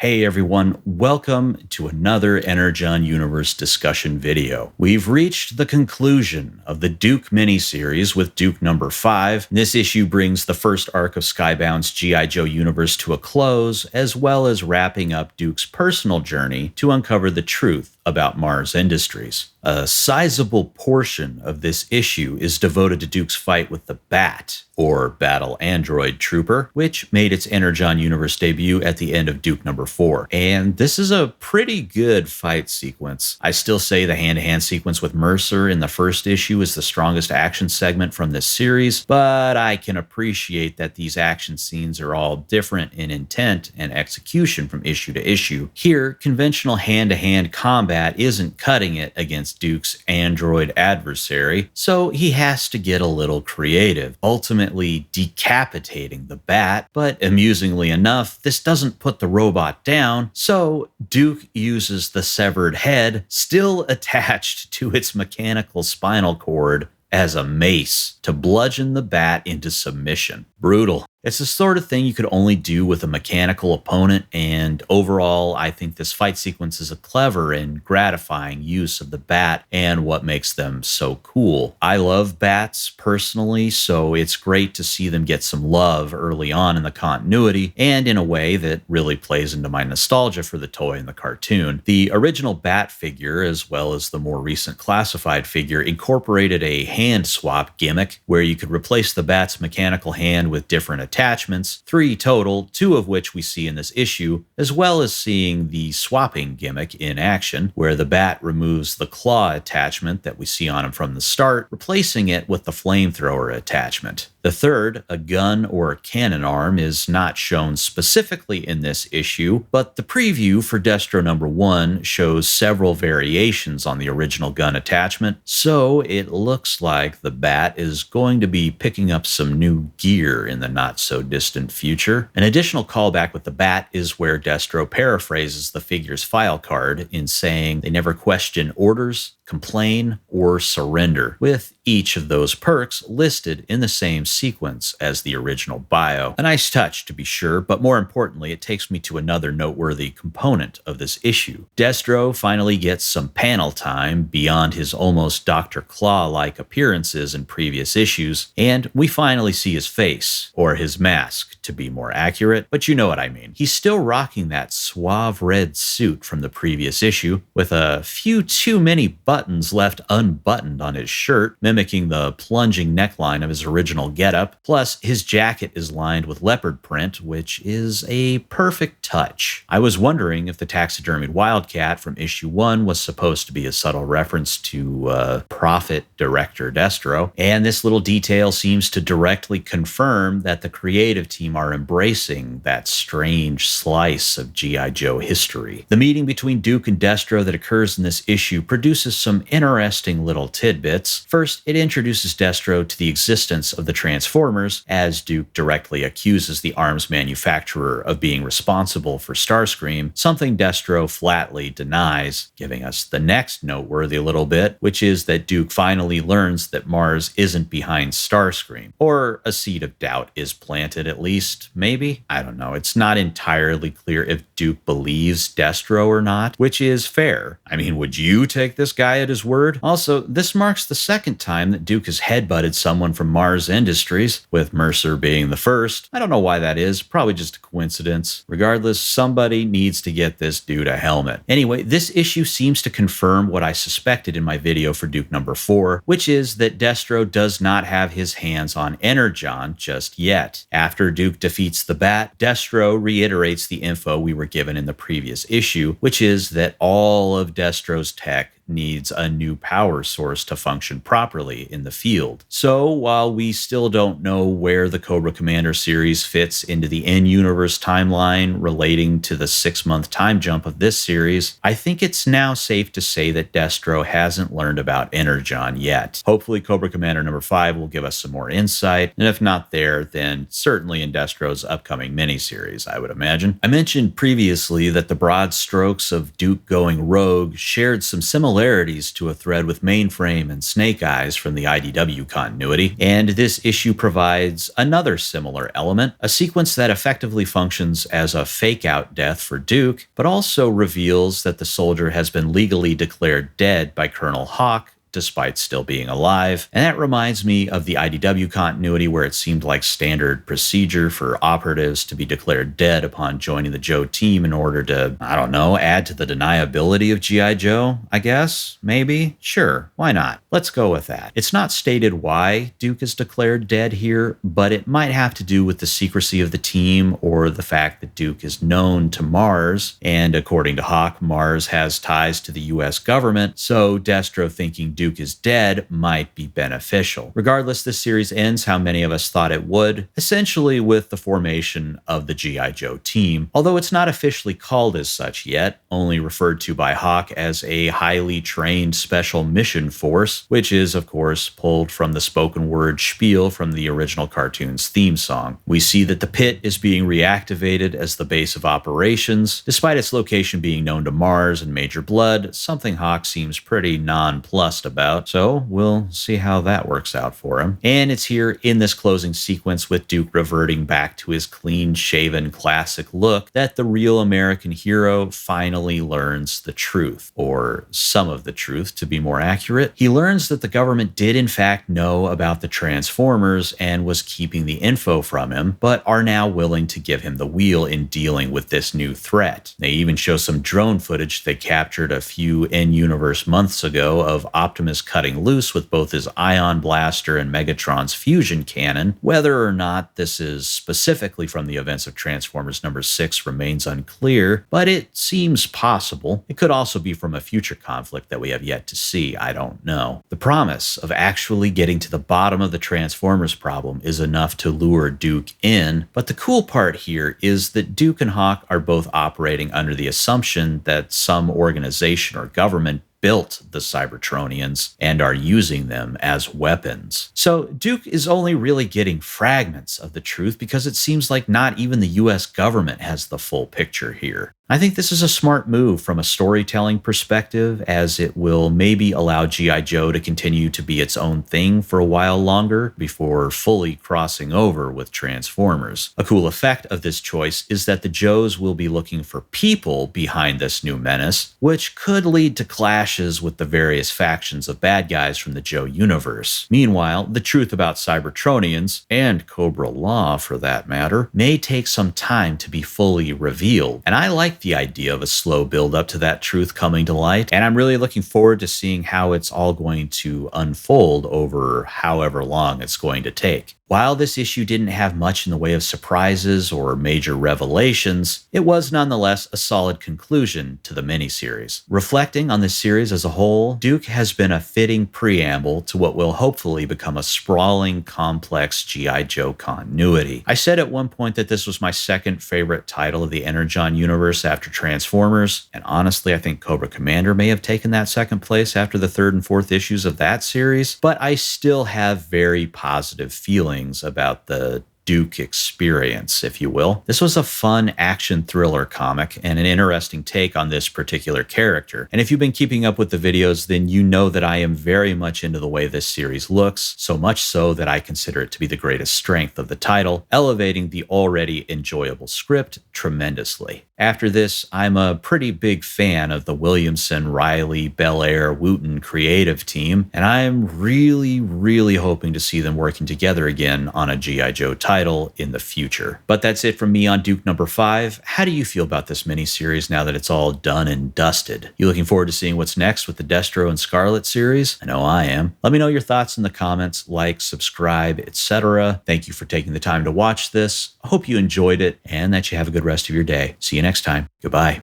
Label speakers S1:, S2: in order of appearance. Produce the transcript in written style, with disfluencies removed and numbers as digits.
S1: Hey everyone, welcome to another Energon Universe discussion video. We've reached the conclusion of the Duke miniseries with Duke number 5. This issue brings the first arc of Skybound's G.I. Joe universe to a close, as well as wrapping up Duke's personal journey to uncover the truth about M.A.R.S. Industries. A sizable portion of this issue is devoted to Duke's fight with the B.A.T, or Battle Android Trooper, which made its Energon Universe debut at the end of Duke number 4. And this is a pretty good fight sequence. I still say the hand-to-hand sequence with Mercer in the first issue is the strongest action segment from this series, but I can appreciate that these action scenes are all different in intent and execution from issue to issue. Here, conventional hand-to-hand combat isn't cutting it against Duke's android adversary, so he has to get a little creative, ultimately decapitating the B.A.T, but amusingly enough, this doesn't put the robot down, so Duke uses the severed head, still attached to its mechanical spinal cord, as a mace to bludgeon the B.A.T into submission. Brutal. It's the sort of thing you could only do with a mechanical opponent, and overall, I think this fight sequence is a clever and gratifying use of the B.A.T and what makes them so cool. I love B.A.Ts personally, so it's great to see them get some love early on in the continuity, and in a way that really plays into my nostalgia for the toy and the cartoon. The original B.A.T figure, as well as the more recent classified figure, incorporated a hand swap gimmick where you could replace the B.A.T's mechanical hand with different attachments, 3 total, 2 of which we see in this issue, as well as seeing the swapping gimmick in action, where the B.A.T removes the claw attachment that we see on him from the start, replacing it with the flamethrower attachment. The third, a gun or a cannon arm, is not shown specifically in this issue, but the preview for Destro number 1 shows several variations on the original gun attachment, so it looks like the B.A.T is going to be picking up some new gear in the not-so-distant future. An additional callback with the B.A.T is where Destro paraphrases the figure's file card in saying they never question orders, complain, or surrender, with each of those perks listed in the same sequence as the original bio. A nice touch, to be sure, but more importantly, it takes me to another noteworthy component of this issue. Destro finally gets some panel time beyond his almost Dr. Claw-like appearances in previous issues, and we finally see his face, or his mask, to be more accurate, but you know what I mean. He's still rocking that suave red suit from the previous issue, with a few too many buttons left unbuttoned on his shirt, mimicking the plunging neckline of his original getup. Plus, his jacket is lined with leopard print, which is a perfect touch. I was wondering if the taxidermied wildcat from issue 1 was supposed to be a subtle reference to Prophet director Destro, and this little detail seems to directly confirm that the creative team are embracing that strange slice of G.I. Joe history. The meeting between Duke and Destro that occurs in this issue produces some interesting little tidbits. First, it introduces Destro to the existence of the Transformers, as Duke directly accuses the arms manufacturer of being responsible for Starscream, something Destro flatly denies, giving us the next noteworthy little bit, which is that Duke finally learns that M.A.R.S isn't behind Starscream. Or a seed of doubt is planted, at least, maybe? I don't know. It's not entirely clear if Duke believes Destro or not, which is fair. I mean, would you take this guy at his word? Also, this marks the second time that Duke has headbutted someone from M.A.R.S Industries, with Mercer being the first. I don't know why that is, probably just a coincidence. Regardless, somebody needs to get this dude a helmet. Anyway, this issue seems to confirm what I suspected in my video for Duke number 4, which is that Destro does not have his hands on Energon just yet. After Duke defeats the B.A.T, Destro reiterates the info we were given in the previous issue, which is that all of Destro's tech needs a new power source to function properly in the field. So while we still don't know where the Cobra Commander series fits into the in-universe timeline relating to the 6-month time jump of this series, I think it's now safe to say that Destro hasn't learned about Energon yet. Hopefully Cobra Commander number 5 will give us some more insight, and if not there, then certainly in Destro's upcoming miniseries, I would imagine. I mentioned previously that the broad strokes of Duke going rogue shared some similarities similarities to a thread with Mainframe and Snake Eyes from the IDW continuity, and this issue provides another similar element, a sequence that effectively functions as a fake-out death for Duke, but also reveals that the soldier has been legally declared dead by Colonel Hawk, despite still being alive. And that reminds me of the IDW continuity where it seemed like standard procedure for operatives to be declared dead upon joining the Joe team in order to, I don't know, add to the deniability of G.I. Joe, I guess? Maybe? Sure, why not? Let's go with that. It's not stated why Duke is declared dead here, but it might have to do with the secrecy of the team or the fact that Duke is known to M.A.R.S, and according to Hawk, M.A.R.S has ties to the US government, so Destro thinking Duke is dead might be beneficial. Regardless, this series ends how many of us thought it would, essentially with the formation of the G.I. Joe team, although it's not officially called as such yet, only referred to by Hawk as a highly trained special mission force, which is, of course, pulled from the spoken word spiel from the original cartoon's theme song. We see that the pit is being reactivated as the base of operations, despite its location being known to M.A.R.S and Major Blood, something Hawk seems pretty nonplussed about, so we'll see how that works out for him. And it's here in this closing sequence with Duke reverting back to his clean-shaven classic look that the real American hero finally learns the truth, or some of the truth to be more accurate. He learns that the government did in fact know about the Transformers and was keeping the info from him, but are now willing to give him the wheel in dealing with this new threat. They even show some drone footage they captured a few in-universe months ago of Optimus cutting loose with both his ion blaster and Megatron's fusion cannon. Whether or not this is specifically from the events of Transformers number 6 remains unclear, but it seems possible. It could also be from a future conflict that we have yet to see, I don't know. The promise of actually getting to the bottom of the Transformers problem is enough to lure Duke in, but the cool part here is that Duke and Hawk are both operating under the assumption that some organization or government built the Cybertronians and are using them as weapons. So Duke is only really getting fragments of the truth because it seems like not even the US government has the full picture here. I think this is a smart move from a storytelling perspective, as it will maybe allow G.I. Joe to continue to be its own thing for a while longer before fully crossing over with Transformers. A cool effect of this choice is that the Joes will be looking for people behind this new menace, which could lead to clashes with the various factions of bad guys from the Joe universe. Meanwhile, the truth about Cybertronians, and Cobra Law for that matter, may take some time to be fully revealed, and I like the idea of a slow build up to that truth coming to light, and I'm really looking forward to seeing how it's all going to unfold over however long it's going to take. While this issue didn't have much in the way of surprises or major revelations, it was nonetheless a solid conclusion to the miniseries. Reflecting on this series as a whole, Duke has been a fitting preamble to what will hopefully become a sprawling, complex G.I. Joe continuity. I said at one point that this was my second favorite title of the Energon universe after Transformers, and honestly I think Cobra Commander may have taken that second place after the third and fourth issues of that series, but I still have very positive feelings about the Duke experience, if you will. This was a fun action thriller comic and an interesting take on this particular character. And if you've been keeping up with the videos, then you know that I am very much into the way this series looks, so much so that I consider it to be the greatest strength of the title, elevating the already enjoyable script tremendously. After this, I'm a pretty big fan of the Williamson, Reilly, Bellaire, Wooton creative team, and I'm really hoping to see them working together again on a G.I. Joe title in the future. But that's it from me on Duke number 5. How do you feel about this miniseries now that it's all done and dusted? You looking forward to seeing what's next with the Destro and Scarlet series? I know I am. Let me know your thoughts in the comments, like, subscribe, etc. Thank you for taking the time to watch this. I hope you enjoyed it and that you have a good rest of your day. See you next time. Goodbye.